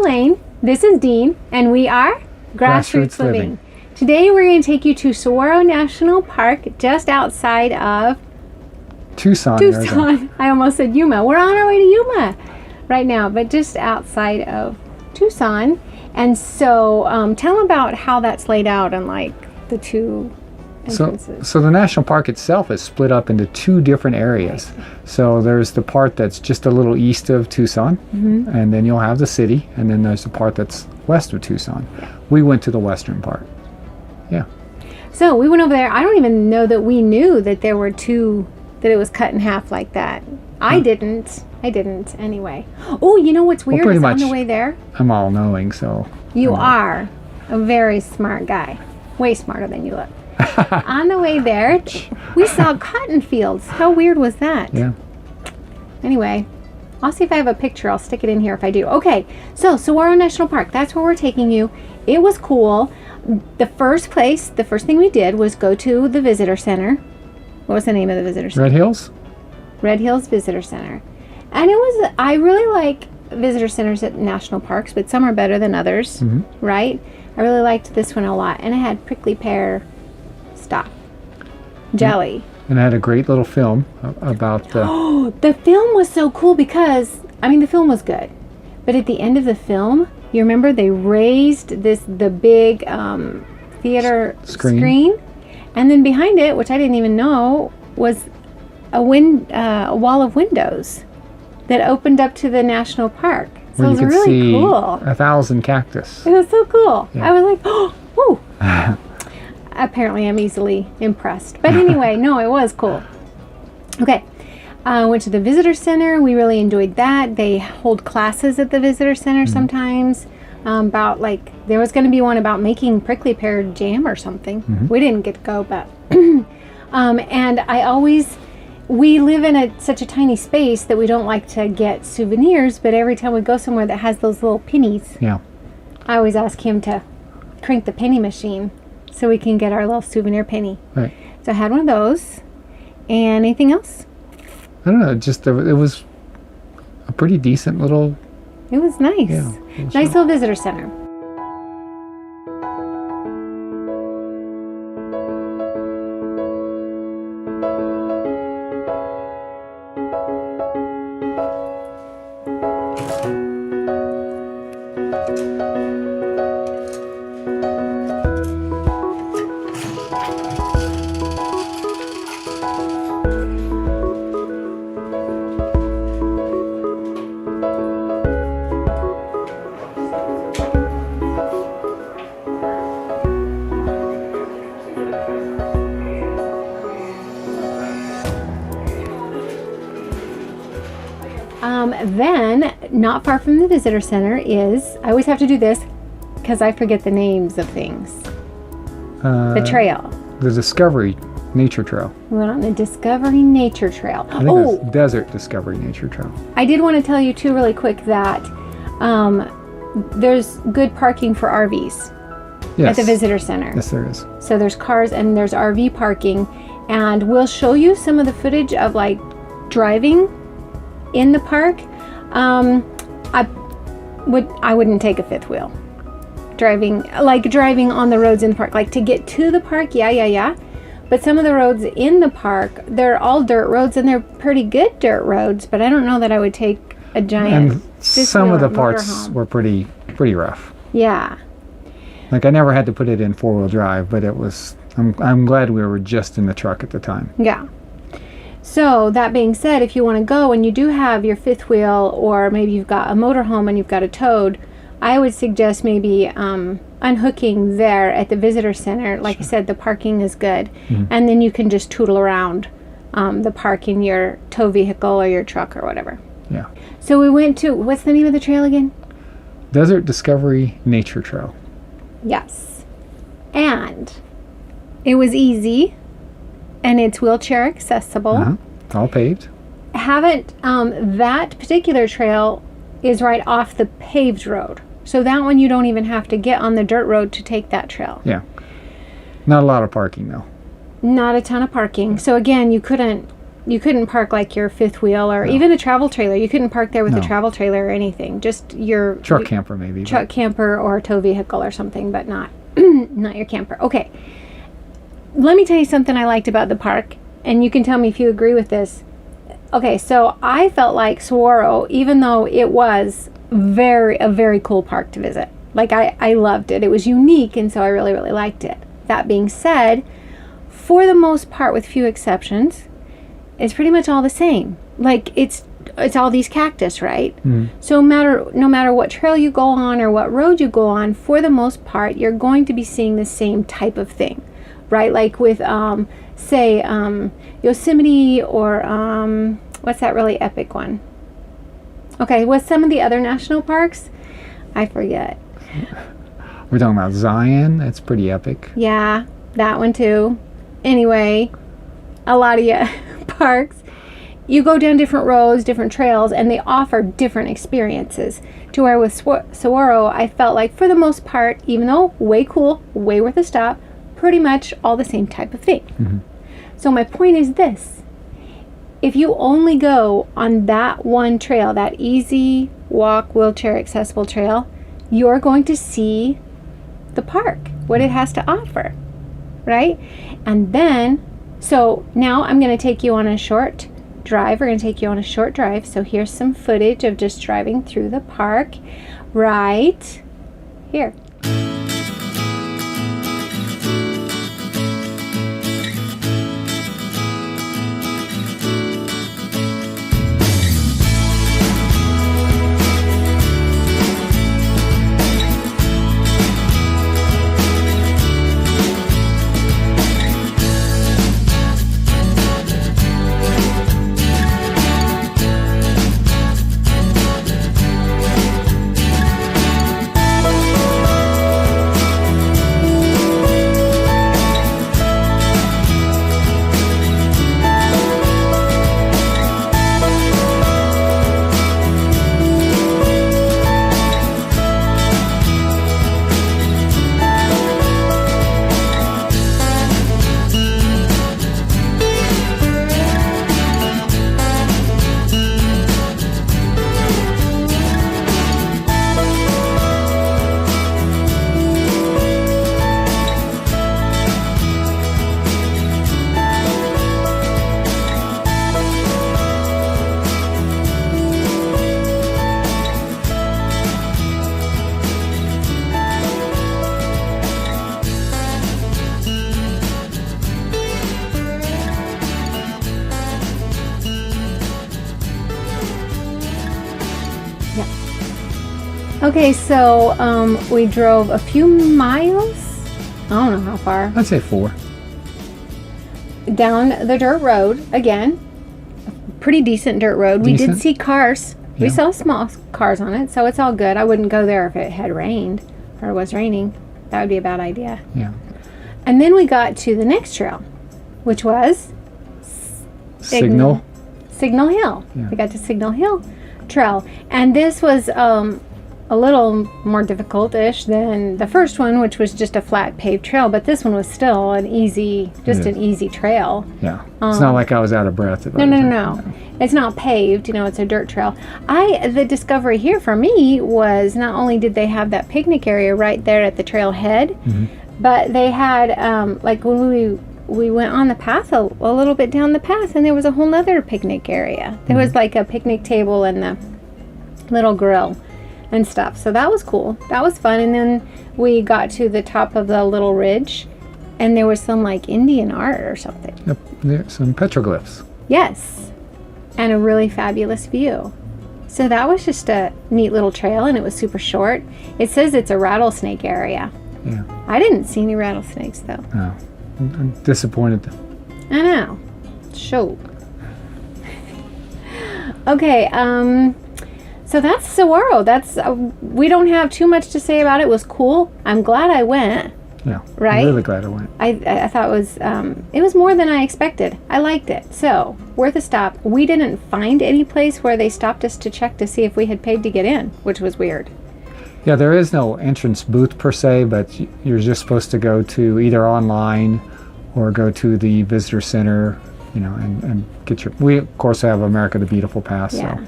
Elaine. This is Dean, and we are Grassroots Living. Today we're going to take you to Saguaro National Park, just outside of Tucson. Arizona. I almost said Yuma. We're on our way to Yuma right now, but just outside of Tucson. And so tell them about how that's laid out and like the two entrances. So the national park itself is split up into two different areas. Right. So there's the part that's just a little east of Tucson, and then you'll have the city, and then there's the part that's west of Tucson. Yeah. We went to the western part. Yeah. So we went over there. I don't even know that we knew that there were two, that it was cut in half like that. I didn't anyway. Oh, you know what's weird is on the way there? I'm all knowing, so. You are a very smart guy. Way smarter than you look. On the way there, we saw cotton fields. How weird was that? Yeah. Anyway, I'll see if I have a picture. I'll stick it in here if I do. Okay, so Saguaro National Park, that's where we're taking you. It was cool. The first thing we did was go to the visitor center. What was the name of the visitor center? Red Hills? Red Hills Visitor Center. And I really like visitor centers at national parks, but some are better than others, right? I really liked this one a lot. And it had prickly pear stuff. Jelly. And it had a great little film about the... Oh, the film was so cool because, the film was good. But at the end of the film, you remember they raised the big theater screen? And then behind it, which I didn't even know, was a wall of windows that opened up to the national park. So it was really cool. 1,000 cactus. It was so cool. Yeah. I was like, oh, woo. Apparently I'm easily impressed. But anyway, no, it was cool. Okay. Went to the visitor center. We really enjoyed that. They hold classes at the visitor center sometimes. About there was going to be one about making prickly pear jam or something. We didn't get to go, but and we live in such a tiny space that we don't like to get souvenirs, but every time we go somewhere that has those little pennies, I always ask him to crank the penny machine so we can get our little souvenir penny. Right. So I had one of those. And anything else? I don't know, it was a pretty decent little... It was nice. Yeah, nice little visitor center. Then, not far from the visitor center is, I always have to do this because I forget the names of things. The trail. The Discovery Nature Trail. We went on the Discovery Nature Trail. I think it's Desert Discovery Nature Trail. I did want to tell you too really quick that there's good parking for RVs at the visitor center. Yes, there is. So there's cars and there's RV parking, and we'll show you some of the footage of driving in the park. I wouldn't take a fifth wheel. Driving on the roads in the park. To get to the park, yeah. But some of the roads in the park, they're all dirt roads, and they're pretty good dirt roads, but I don't know that I would take a giant And some of the parts were pretty rough. Yeah. I never had to put it in four-wheel drive, but it was... I'm glad we were just in the truck at the time. Yeah. So that being said, if you want to go and you do have your fifth wheel, or maybe you've got a motorhome and you've got a Toad, I would suggest maybe unhooking there at the visitor center. Like I said, the parking is good. And then you can just tootle around the park in your tow vehicle or your truck or whatever. Yeah. So we went to, what's the name of the trail again? Desert Discovery Nature Trail. Yes. And it was easy. And it's wheelchair accessible. It's all paved. That particular trail is right off the paved road. So that one you don't even have to get on the dirt road to take that trail. Yeah. Not a lot of parking though. Not a ton of parking. So again, you couldn't You couldn't park like your fifth wheel or even a travel trailer. You couldn't park there with a travel trailer or anything. Just your truck camper maybe. Truck camper or tow vehicle or something, but not not your camper. Okay. Let me tell you something I liked about the park, and you can tell me if you agree with this. Okay, so I felt like Saguaro, even though it was a very cool park to visit. Like I loved it. It was unique, and so I really, really liked it. That being said, for the most part, with few exceptions, it's pretty much all the same. Like it's all these cactus, right? So no matter what trail you go on or what road you go on, for the most part, you're going to be seeing the same type of thing, right? Like with say Yosemite or what's that really epic one? Okay, what's some of the other national parks? I forget. We're talking about Zion. That's pretty epic. Yeah, that one too. Anyway, a lot of parks, you go down different roads, different trails, and they offer different experiences. To where with Saguaro, I felt like for the most part, even though way cool, way worth a stop, pretty much all the same type of thing. So my point is this. If you only go on that one trail, that easy walk, wheelchair accessible trail, you're going to see the park, what it has to offer, right? And then, so now I'm going to take you on a short drive. We're going to take you on a short drive. So here's some footage of just driving through the park right here. Okay, so we drove a few miles. I don't know how far. I'd say 4. Down the dirt road again. Pretty decent dirt road. We did see cars. Yeah. We saw small cars on it, so it's all good. I wouldn't go there if it had rained or was raining. That would be a bad idea. Yeah. And then we got to the next trail, which was Signal Hill. Yeah. We got to Signal Hill Trail, and this was a little more difficult-ish than the first one, which was just a flat paved trail, but this one was still an easy trail. Yeah. It's not like I was out of breath. No. It's not paved, it's a dirt trail. The discovery here for me was not only did they have that picnic area right there at the trailhead, but they had, like when we went on the path a little bit down the path, and there was a whole other picnic area. There was like a picnic table and the little grill and stuff. So that was cool. That was fun. And then we got to the top of the little ridge, and there was some like Indian art or something. Yep, there's some petroglyphs. Yes. And a really fabulous view. So that was just a neat little trail, and it was super short. It says it's a rattlesnake area. Yeah. I didn't see any rattlesnakes though. No. I'm disappointed. I know. Show. Okay, so that's Saguaro. That's we don't have too much to say about it. It was cool. I'm glad I went. Yeah. Right? I'm really glad I went. I thought it was more than I expected. I liked it. So, worth a stop. We didn't find any place where they stopped us to check to see if we had paid to get in, which was weird. Yeah, there is no entrance booth per se, but you're just supposed to go to either online or go to the visitor center you know, and get your. We of course have America the Beautiful pass, Yeah. so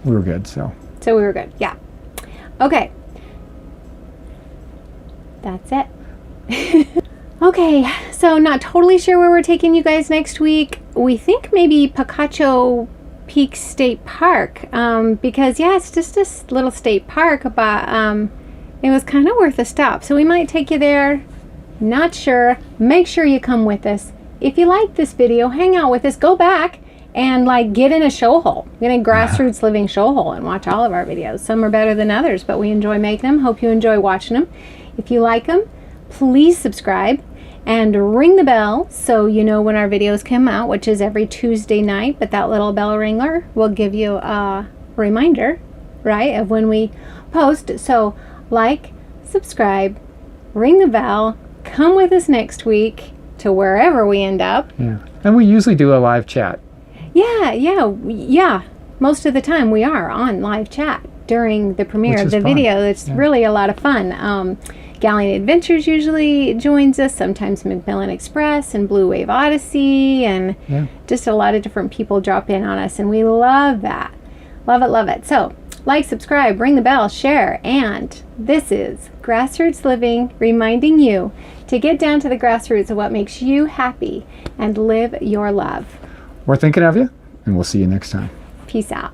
we were good. So we were good. Yeah. Okay. That's it. Okay, so not totally sure where we're taking you guys next week. We think maybe Picacho Peak State Park, because yeah, it's just this little state park, but it was kind of worth a stop. So we might take you there. Not sure. Make sure you come with us. If you like this video, hang out with us. Go back and like get in a show hole. Get in a grassroots living show hole and watch all of our videos. Some are better than others, but we enjoy making them. Hope you enjoy watching them. If you like them, please subscribe and ring the bell so you know when our videos come out, which is every Tuesday night. But that little bell ringer will give you a reminder, right, of when we post. So like, subscribe, ring the bell, come with us next week to wherever we end up. yeah, and we usually do a live chat. Yeah. Most of the time we are on live chat during the premiere Which of is the fun. video. It's really a lot of fun. Galleon Adventures usually joins us, sometimes Macmillan Express and Blue Wave Odyssey, and Yeah. just a lot of different people drop in on us, and we love that. Love it. So, like, subscribe, ring the bell, share, and this is Grassroots Living reminding you to get down to the grassroots of what makes you happy and live your love. We're thinking of you, and we'll see you next time. Peace out.